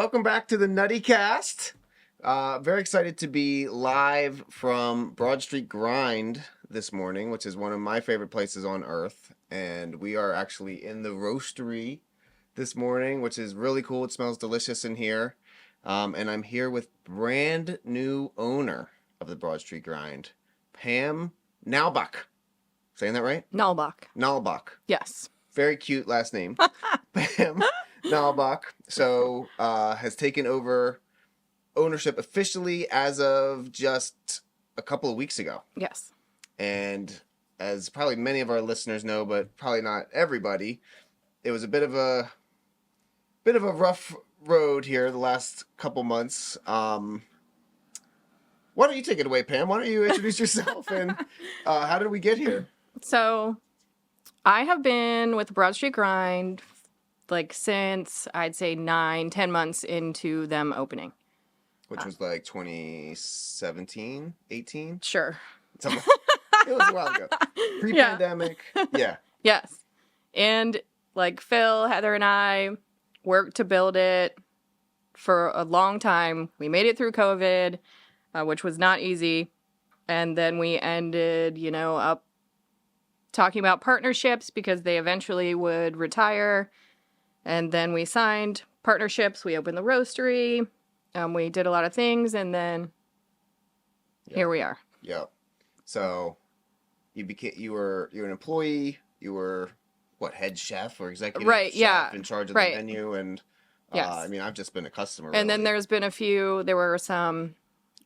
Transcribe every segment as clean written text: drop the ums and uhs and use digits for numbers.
Welcome back to the NuttyCast. Very excited to be live from Broad Street Grind this morning, which is one of my favorite places on earth. And we are actually in the roastery this morning, which is really cool. It smells delicious in here. And I'm here with brand new owner of the Broad Street Grind, Pam Nalbach. Saying that right? Nalbach. Yes. Very cute last name. Pam Nalbach. So has taken over ownership officially as of just a couple of weeks ago. Yes. And as probably many of our listeners know, but probably not everybody, it was a bit of a rough road here the last couple months. Why don't you take it away, Pam? Why don't you introduce yourself and how did we get here? So I have been with Broad Street Grind since I'd say 9-10 months into them opening. Which was like 2017, 18? Sure. It was a while ago. Pre-pandemic. Yeah. Yes. And Phil, Heather, and I worked to build it for a long time. We made it through COVID, which was not easy. And then we ended, up talking about partnerships because they eventually would retire. And then we signed partnerships. We opened the roastery. We did a lot of things, and then here we are. Yep. So you were an employee. You were head chef or executive chef in charge of the menu, and yes. I've just been a customer. And then there's been there were some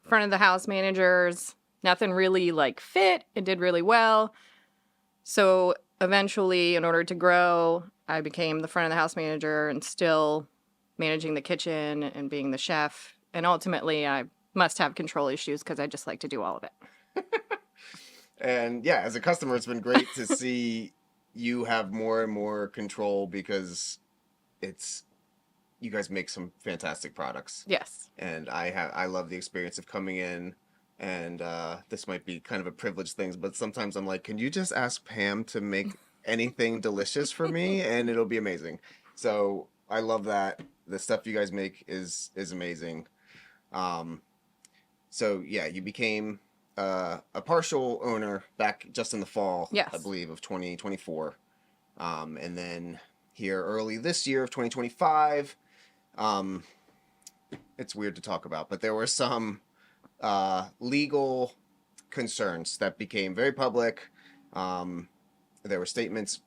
front of the house managers. Nothing really fit. It did really well. So eventually, in order to grow, I became the front of the house manager and still managing the kitchen and being the chef. And ultimately, I must have control issues because I just like to do all of it. And yeah, as a customer, it's been great to see you have more and more control because you guys make some fantastic products. Yes. And I love the experience of coming in. And this might be kind of a privileged thing, but sometimes I'm like, can you just ask Pam to make anything delicious for me and it'll be amazing. So I love that. The stuff you guys make is amazing. So yeah, you became a partial owner back just in the fall, yes. I believe, of 2024. And then here early this year of 2025, it's weird to talk about, but there were some legal concerns that became very public. There were statements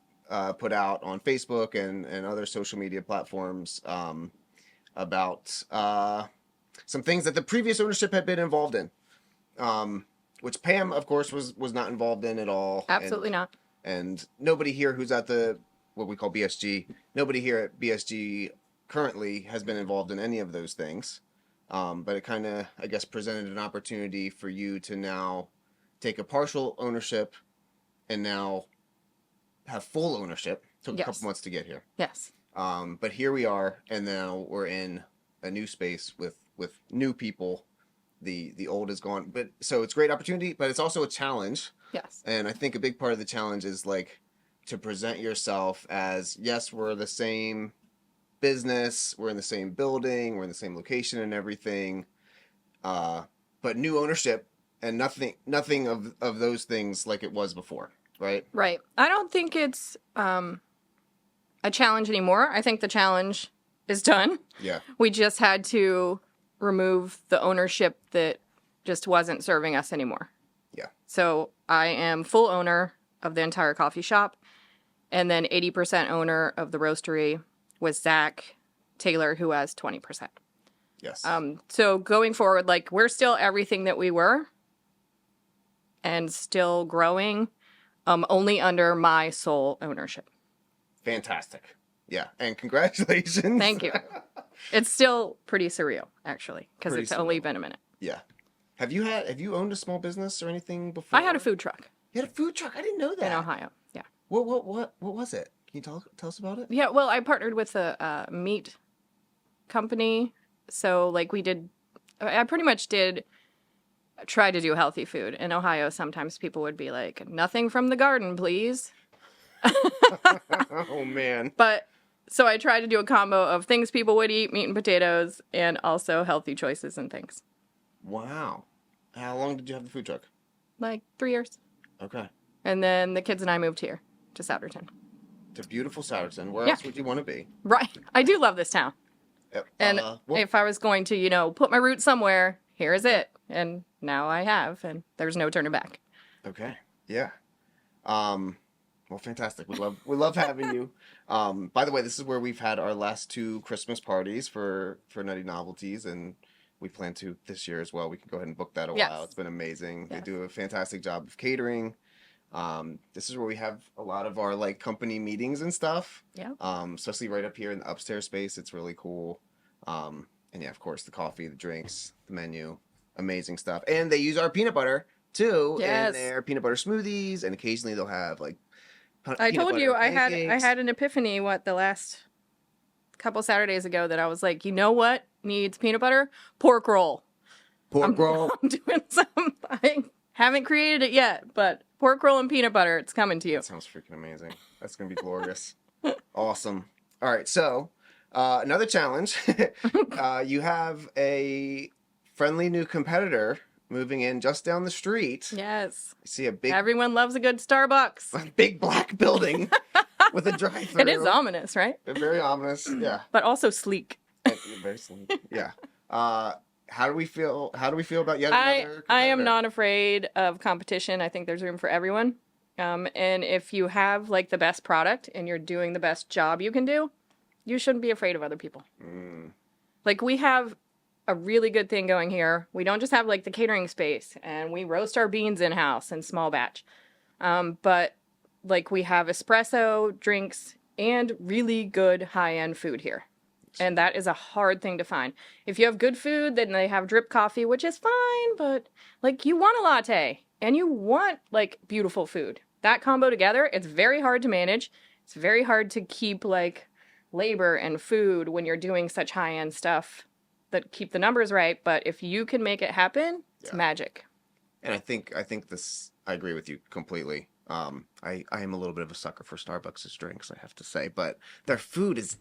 put out on Facebook and other social media platforms about some things that the previous ownership had been involved in, which Pam, of course, was not involved in at all. Absolutely not. And nobody here who's at what we call BSG, nobody here at BSG currently has been involved in any of those things. But it kind of, I guess, presented an opportunity for you to now take a partial ownership and now have full ownership. Took a couple months to get here. Yes. But here we are, and now we're in a new space with new people. The old is gone, but so it's a great opportunity, but it's also a challenge. Yes. And I think a big part of the challenge is to present yourself as, yes, we're the same business, we're in the same building, we're in the same location and everything, but new ownership and nothing of those things like it was before. Right. I don't think it's a challenge anymore. I think the challenge is done. Yeah. We just had to remove the ownership that just wasn't serving us anymore. Yeah. So I am full owner of the entire coffee shop, and then 80% owner of the roastery with Zach Taylor, who has 20%. Yes. So going forward, we're still everything that we were and still growing. Only under my sole ownership. Fantastic. Yeah, and congratulations. Thank you. It's still pretty surreal, actually, because it's only been a minute. Yeah. Have you owned a small business or anything before? I had a food truck. You had a food truck? I didn't know that. In Ohio, yeah. What was it? Can you tell us about it? Yeah, well, I partnered with a meat company, so I pretty much try to do healthy food. In Ohio, sometimes people would be like, nothing from the garden, please. Oh, man. But So I try to do a combo of things people would eat, meat and potatoes, and also healthy choices and things. Wow. How long did you have the food truck? Like 3 years. Okay. And then the kids and I moved here to Souderton. To beautiful Souderton. Where Yeah. else would you want to be? Right. I do love this town. And Well, if I was going to, put my roots somewhere, here is it. And now I have, and there's no turning back. okay. Yeah. Well, fantastic. We love having you. By the way, this is where we've had our last 2 Christmas parties for Nutty Novelties, and we plan to this year as well. We can go ahead and book that a while. It's been amazing. Yes. They do a fantastic job of catering. This is where we have a lot of our like company meetings and stuff. Yeah. Especially right up here in the upstairs space. It's really cool. And yeah, of course, the coffee, the drinks, the menu, amazing stuff. And they use our peanut butter too in their peanut butter smoothies, and occasionally they'll have like. I told you I pancakes. had an epiphany the last couple Saturdays ago that I was like, you know what needs peanut butter? Pork roll. Pork roll. I'm doing some. I haven't created it yet, but pork roll and peanut butter, it's coming to you. That sounds freaking amazing. That's gonna be glorious. Awesome. All right, so another challenge. You have a friendly new competitor moving in just down the street. Yes. You see a big Everyone loves a good Starbucks. big black building with a drive-through. It is ominous, right? Very ominous. Yeah. But also sleek. Very sleek. Yeah. How do we feel? How do we feel about yet another competitor? I am not afraid of competition. I think there's room for everyone. And if you have like the best product and you're doing the best job you can do, you shouldn't be afraid of other people. Like we have a really good thing going here. We don't just have like the catering space and we roast our beans in-house in small batch. But like we have espresso, drinks, and really good high-end food here. And that is a hard thing to find. If you have good food, then they have drip coffee, which is fine, but like you want a latte and you want like beautiful food. That combo together, it's very hard to manage. It's very hard to keep like labor and food when you're doing such high-end stuff that keep the numbers right. But if you can make it happen, it's magic. And I think this. I agree with you completely. I am a little bit of a sucker for Starbucks' drinks, I have to say, but their food is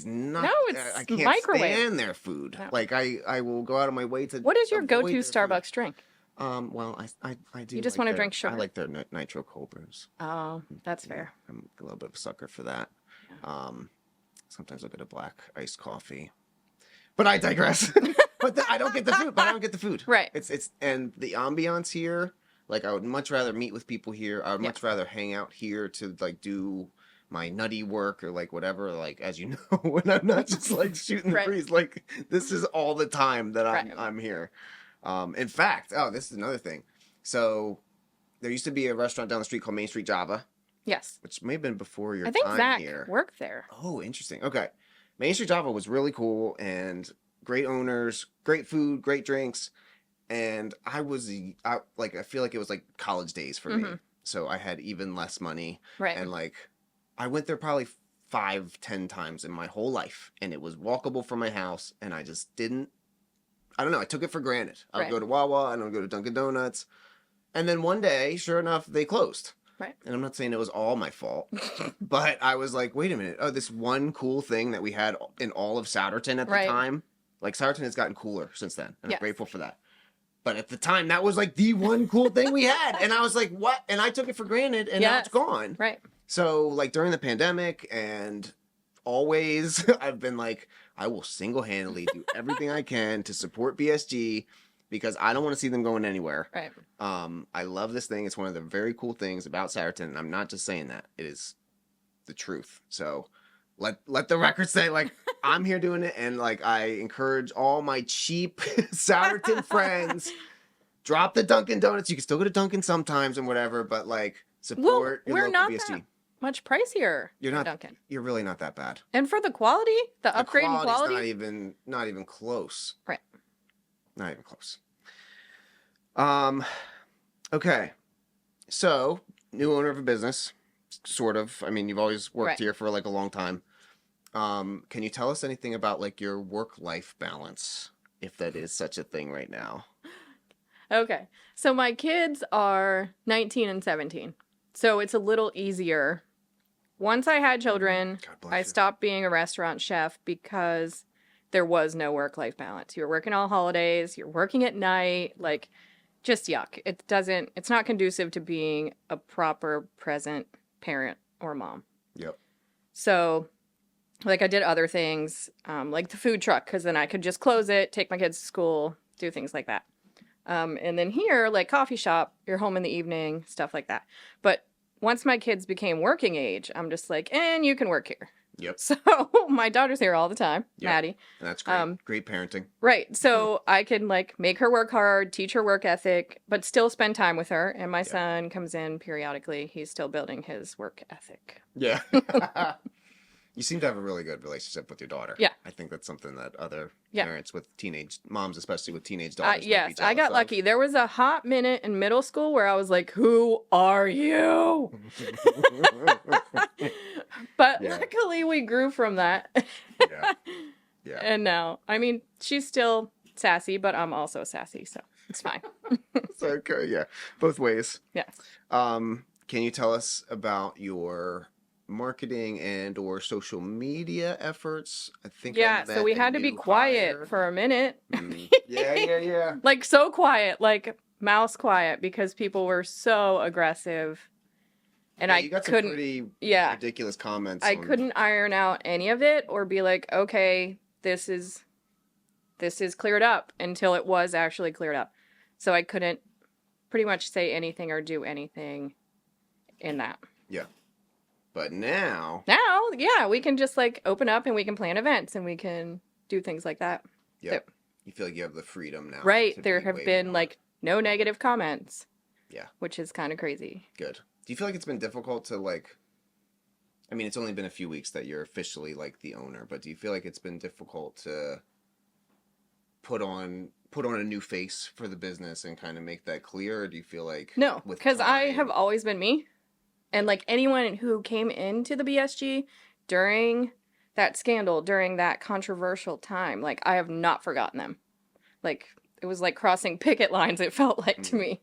not. No, it's I can't microwave. stand their food. No. Like I will go out of my way to. What is your avoid go-to their Starbucks food. drink? Well, I do. You just like wanna their- drink sugar. I like their nitro cold brews. Oh, that's fair. I'm a little bit of a sucker for that. Sometimes I'll get a black iced coffee, but I digress. But I don't get the food. But I don't get the food. Right. It's and the ambiance here. Like I would much rather meet with people here. I would much rather hang out here to like do my nutty work or like whatever. Like as you know, when I'm not just like shooting the breeze. Like this is all the time that I'm here. In fact, this is another thing. So there used to be a restaurant down the street called Main Street Java. Yes. Which may have been before your I think time Zach here. worked there. Oh, interesting. Okay. Main Street Java was really cool and great owners, great food, great drinks. And I feel like it was like college days for me. So I had even less money. Right. And like, I went there probably 5-10 times in my whole life. And it was walkable from my house. And I just didn't, I don't know, I took it for granted. I would go to Wawa and I would go to Dunkin' Donuts. And then one day, sure enough, they closed. Right. And I'm not saying it was all my fault, but I was like, wait a minute. Oh, this one cool thing that we had in all of Souderton at the time. Like, Souderton has gotten cooler since then. And I'm grateful for that. But at the time, that was like the one cool thing we had. And I was like, what? And I took it for granted and now it's gone. Right. So, like, during the pandemic and always, I've been like, I will single-handedly do everything I can to support BSG because I don't want to see them going anywhere. Right. I love this thing. It's one of the very cool things about Souderton. And I'm not just saying that. It is the truth. So let the record say, like, I'm here doing it. And, like, I encourage all my cheap Souderton friends, drop the Dunkin' Donuts. You can still go to Dunkin' sometimes and whatever, but, like, support your local BSG. That much pricier You're not Dunkin'. You're really not that bad. And for the quality, the upgrade in quality, not even close. Right. Not even close. Okay. So, new owner of a business, sort of. I mean, you've always worked here for like a long time. Can you tell us anything about like your work-life balance, if that is such a thing right now? Okay. So my kids are 19 and 17. So it's a little easier once I had children, God bless I you. stopped being a restaurant chef because there was no work-life balance. You were working all holidays, you're working at night, like, just yuck. It's not conducive to being a proper present parent or mom. Yep. So, like, I did other things, like the food truck, because then I could just close it, take my kids to school, do things like that. And then here, like coffee shop, you're home in the evening, stuff like that. But once my kids became working age, I'm just like, and you can work here. Yep. So my daughter's here all the time, Yep. Maddie. And that's great. Great parenting. Right. So I can like make her work hard, teach her work ethic, but still spend time with her. And my son comes in periodically. He's still building his work ethic. Yeah. You seem to have a really good relationship with your daughter. Yeah. I think that's something that other parents with teenage moms, especially with teenage daughters, might be yes, I jealous got of. lucky. There was a hot minute in middle school where I was like, who are you? But luckily we grew from that. Yeah. Yeah. And now, I mean, she's still sassy, but I'm also sassy, so it's fine. So, okay, yeah. Both ways. Yes. Can you tell us about your marketing and or social media efforts? I think so we had to be quiet for a minute. Yeah. Like so quiet, like mouse quiet, because people were so aggressive. And Yeah, I you got some couldn't pretty ridiculous comments. I couldn't iron out any of it or be like, okay, this is cleared up until it was actually cleared up. So I couldn't pretty much say anything or do anything in that. Yeah. But now, yeah, we can just like open up and we can plan events and we can do things like that. yeah, you feel like you have the freedom now. Right. to There be have way been more- like no negative comments. Yeah. Which is kind of crazy. Good. Do you feel like it's been difficult to like, I mean, it's only been a few weeks that you're officially like the owner, but do you feel like it's been difficult to put on a new face for the business and kind of make that clear? Or do you feel like No, with because I time- have always been me. And like anyone who came into the BSG during that scandal, during that controversial time, like I have not forgotten them. Like it was like crossing picket lines, it felt like to me.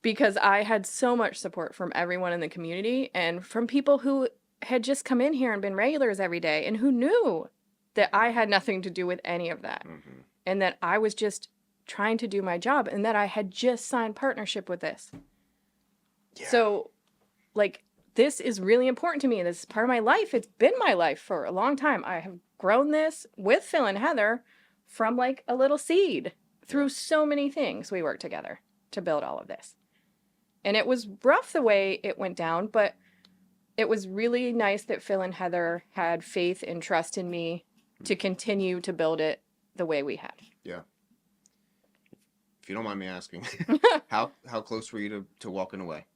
Because I had so much support from everyone in the community and from people who had just come in here and been regulars every day and who knew that I had nothing to do with any of that. And that I was just trying to do my job and that I had just signed partnership with this. Yeah. So, like, this is really important to me. This is part of my life. It's been my life for a long time. I have grown this with Phil and Heather from, like, a little seed through so many things. We worked together to build all of this. And it was rough the way it went down, but it was really nice that Phil and Heather had faith and trust in me to continue to build it the way we had. Yeah. If you don't mind me asking, how close were you to walking away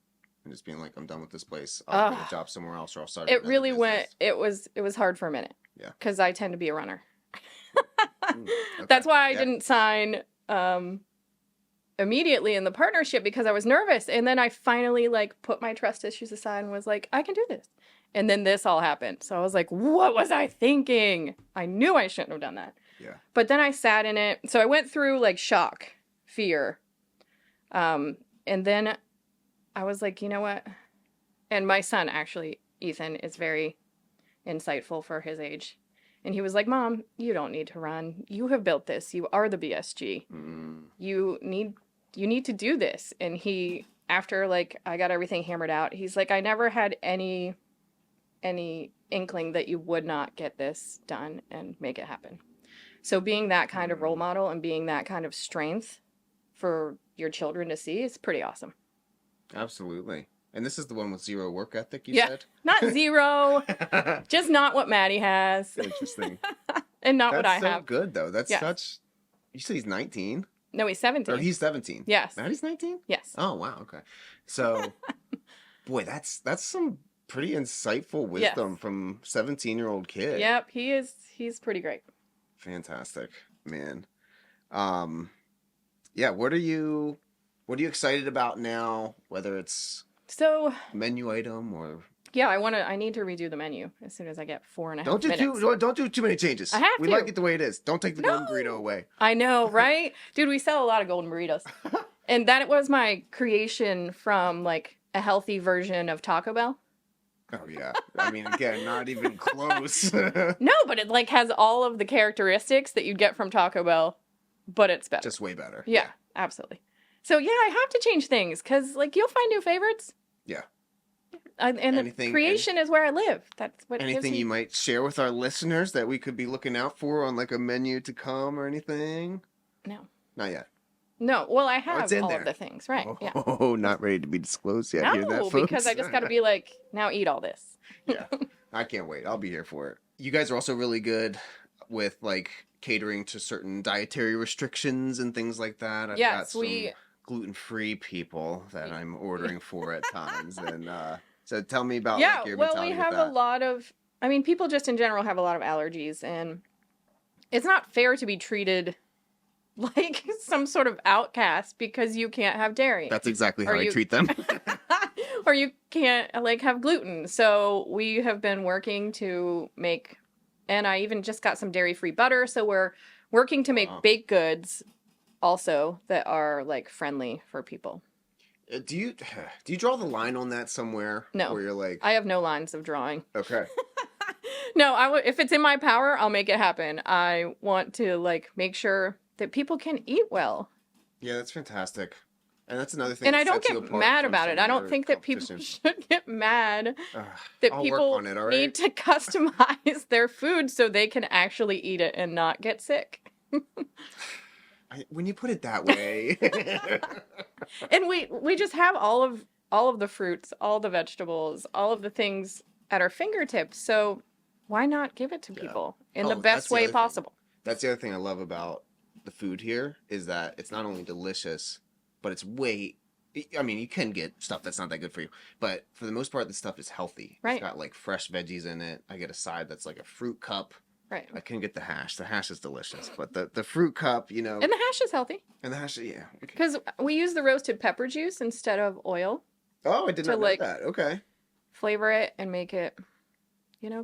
and just being like, I'm done with this place. I'll get a job somewhere else, or I'll start. It really went. It was hard for a minute. Yeah. Because I tend to be a runner. Okay. That's why I didn't sign immediately in the partnership, because I was nervous. And then I finally like put my trust issues aside and was like, I can do this. And then this all happened. So I was like, what was I thinking? I knew I shouldn't have done that. Yeah. But then I sat in it. So I went through like shock, fear. And then I was like, you know what? And my son, actually, Ethan, is very insightful for his age. And he was like, Mom, you don't need to run. You have built this. You are the BSG. You need to do this. And he, after like I got everything hammered out, he's like, I never had any inkling that you would not get this done and make it happen. So being that kind of role model and being that kind of strength for your children to see is pretty awesome. Absolutely. And this is the one with zero work ethic, you said? Not zero, just not what Maddie has. Interesting. And not what I That's so have. good, though. That's Yes. such... You said he's 19? No, he's 17. Or he's 17? Yes. Maddie's 19? Yes. Oh, wow. Okay. So, boy, that's some pretty insightful wisdom from 17-year-old kid. Yep, he's pretty great. Fantastic, man. Yeah, what are you excited about now, whether it's So, menu item or... yeah, I need to redo the menu as soon as I get 4.5 minutes. Don't do too many changes. I have We to. like it the way it is. Don't take the golden No. burrito away. I know, right? Dude, we sell a lot of golden burritos. And that was my creation from like a healthy version of Taco Bell. Oh yeah. I mean, again, not even close. No, but it like has all of the characteristics that you'd get from Taco Bell, but it's better. Just way better. Yeah, absolutely. So yeah, I have to change things because like you'll find new favorites. Yeah. And the creation is where I live. That's what. Anything you might share with our listeners that we could be looking out for on like a menu to come or anything? No. Not yet. No. Well, I have all there. of the things, right? Yeah. Oh, not ready to be disclosed yet. No, Hear that, folks? because I just got to be like, now eat all this. Yeah. I can't wait. I'll be here for it. You guys are also really good with like catering to certain dietary restrictions and things like that. I've got some gluten-free people that I'm ordering for at times, and so tell me about like, your mentality we have a lot of. I mean, people just in general have a lot of allergies, and it's not fair to be treated like some sort of outcast because you can't have dairy. That's exactly how I treat them. Or you can't like have gluten. So we have been working to make, and I even just got some dairy-free butter. So we're working to make baked goods also that are like friendly for people. Do you draw the line on that somewhere? No. Where you're like, I have no lines of drawing. Okay. No, if it's in my power, I'll make it happen. I want to like make sure that people can eat well. Yeah, that's fantastic. And that's another thing. And I don't get mad about it. I don't think that people should get mad that people need to customize their food so they can actually eat it and not get sick. When you put it that way. And we just have all of the fruits, all the vegetables, all of the things at our fingertips. So why not give it to people in the best way possible? That's the other thing I love about the food here is that it's not only delicious, but it's I mean, you can get stuff that's not that good for you, but for the most part, the stuff is healthy. Right. It's got like fresh veggies in it. I get a side that's like a fruit cup. Right. I couldn't get the hash. The hash is delicious, but the fruit cup, you know. And the hash is healthy. And the hash, yeah. Because we use the roasted pepper juice instead of oil. Oh, I did not know that. Okay. Flavor it and make it,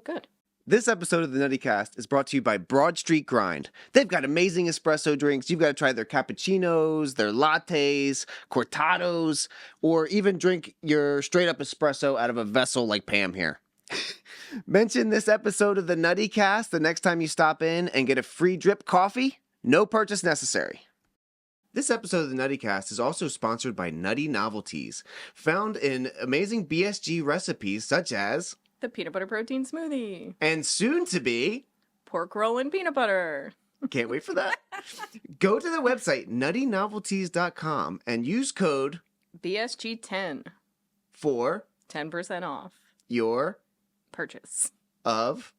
good. This episode of the NuttyCast is brought to you by Broad Street Grind. They've got amazing espresso drinks. You've got to try their cappuccinos, their lattes, cortados, or even drink your straight up espresso out of a vessel like Pam here. Mention this episode of the NuttyCast the next time you stop in and get a free drip coffee. No purchase necessary. This episode of the NuttyCast is also sponsored by Nutty Novelties, found in amazing BSG recipes such as the peanut butter protein smoothie. And soon to be pork roll and peanut butter. Can't wait for that. Go to the website nuttynovelties.com and use code BSG10 for 10% off your purchase of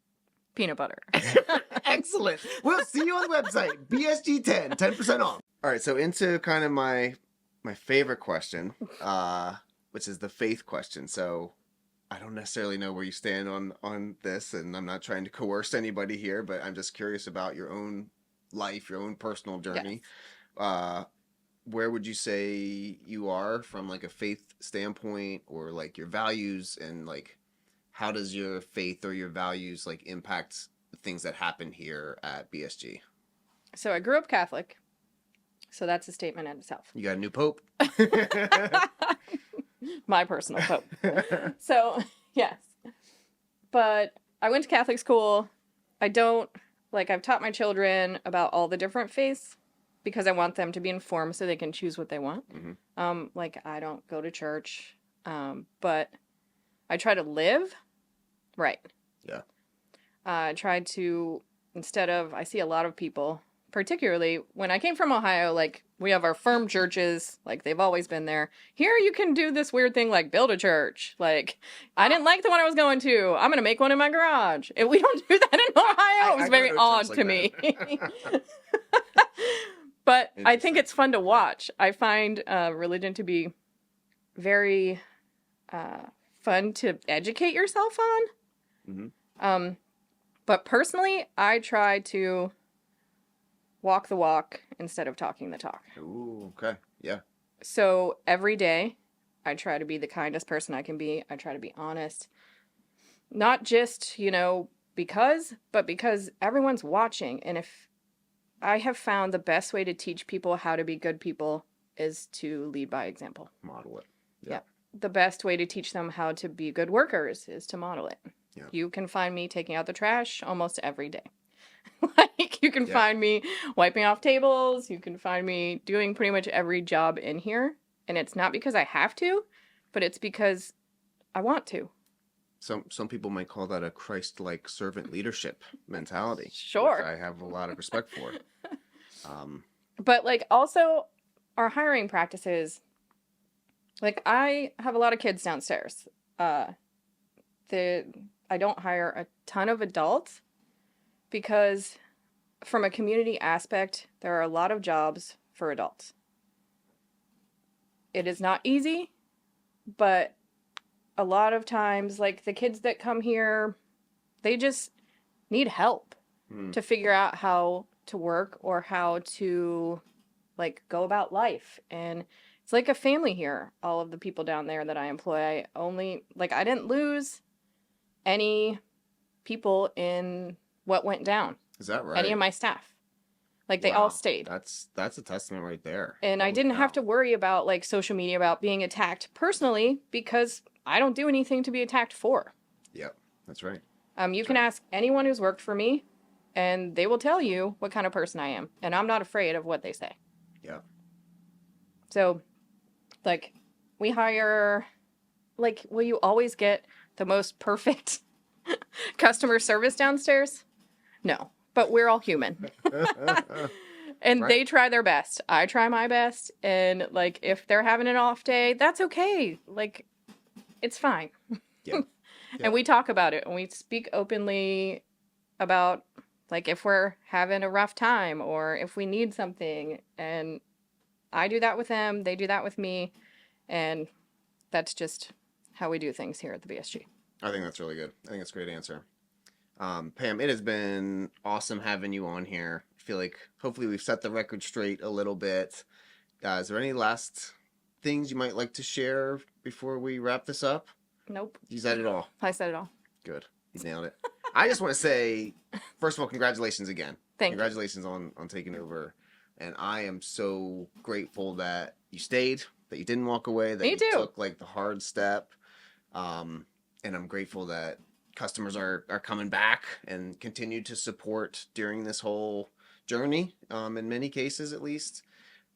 peanut butter. Excellent. We'll see you on the website. BSG10, 10% off. All right, so into kind of my favorite question, which is the faith question. So I don't necessarily know where you stand on this, and I'm not trying to coerce anybody here, but I'm just curious about your own life, your own personal journey. Yes. Where would you say you are from like a faith standpoint, or like your values, and like how does your faith or your values like impact the things that happen here at BSG? So I grew up Catholic, so that's a statement in itself. You got a new pope? My personal pope. So, yes. But I went to Catholic school. I've taught my children about all the different faiths because I want them to be informed so they can choose what they want. Mm-hmm. I don't go to church, but I try to live right. Yeah. I try to, I see a lot of people, particularly when I came from Ohio, like, we have our firm churches, like, they've always been there. Here you can do this weird thing, like, build a church. Like, I didn't like the one I was going to. I'm going to make one in my garage. And we don't do that in Ohio. It was very odd to me. But I think it's fun to watch. I find religion to be very fun to educate yourself on. Mm-hmm. But personally, I try to walk the walk instead of talking the talk. Ooh, okay. Yeah. So every day, I try to be the kindest person I can be. I try to be honest. Not just, but because everyone's watching. And if I have found the best way to teach people how to be good people is to lead by example. Model it. Yeah. the best way to teach them how to be good workers is to model it. Yeah. You can find me taking out the trash almost every day. Like, you can Yeah. find me wiping off tables. You can find me doing pretty much every job in here. And it's not because I have to, but it's because I want to. Some people might call that a Christ-like servant leadership mentality. Sure. Which I have a lot of respect for. But, like, also our hiring practices, like, I have a lot of kids downstairs. I don't hire a ton of adults because from a community aspect, there are a lot of jobs for adults. It is not easy, but a lot of times, like, the kids that come here, they just need help to figure out how to work or how to, like, go about life. And it's like a family here, all of the people down there that I employ. I didn't lose any people in what went down. Is that right? Any of my staff. Like, they all stayed. That's a testament right there. And I didn't have to worry about, like, social media about being attacked personally because I don't do anything to be attacked for. Yep, that's right. You can ask anyone who's worked for me, and they will tell you what kind of person I am. And I'm not afraid of what they say. Yeah. So, like, we hire, like, will you always get the most perfect customer service downstairs? No, but we're all human. And Right. they try their best. I try my best. And, like, if they're having an off day, that's okay. Like, it's fine. Yeah. And we talk about it, and we speak openly about, like, if we're having a rough time or if we need something. And I do that with them. They do that with me. And that's just how we do things here at the BSG. I think that's really good. I think that's a great answer. Pam, it has been awesome having you on here. I feel like hopefully we've set the record straight a little bit. Is there any last things you might like to share before we wrap this up? Nope. You said it all. I said it all. Good. You nailed it. I just want to say, first of all, congratulations again. Thank you. Congratulations on taking over. And I am so grateful that you stayed, that you didn't walk away, that Me you too. took, like, the hard step. And I'm grateful that customers are coming back and continue to support during this whole journey, in many cases at least.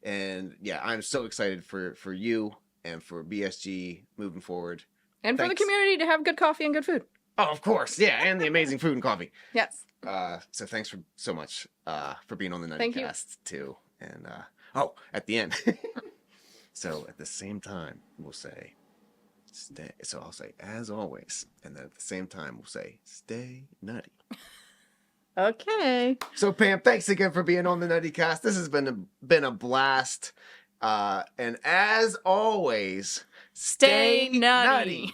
And yeah, I'm so excited for you and for BSG moving forward. And for the Thanks. community to have good coffee and good food. Oh, of course. Yeah, and the amazing food and coffee. Yes. So thanks so much for being on the Thank you. NuttyCast too. And at the end. So at the same time, we'll say stay. So I'll say as always, and then at the same time we'll say stay nutty. Okay. So Pam, thanks again for being on the NuttyCast. This has been a blast. And as always, Stay nutty.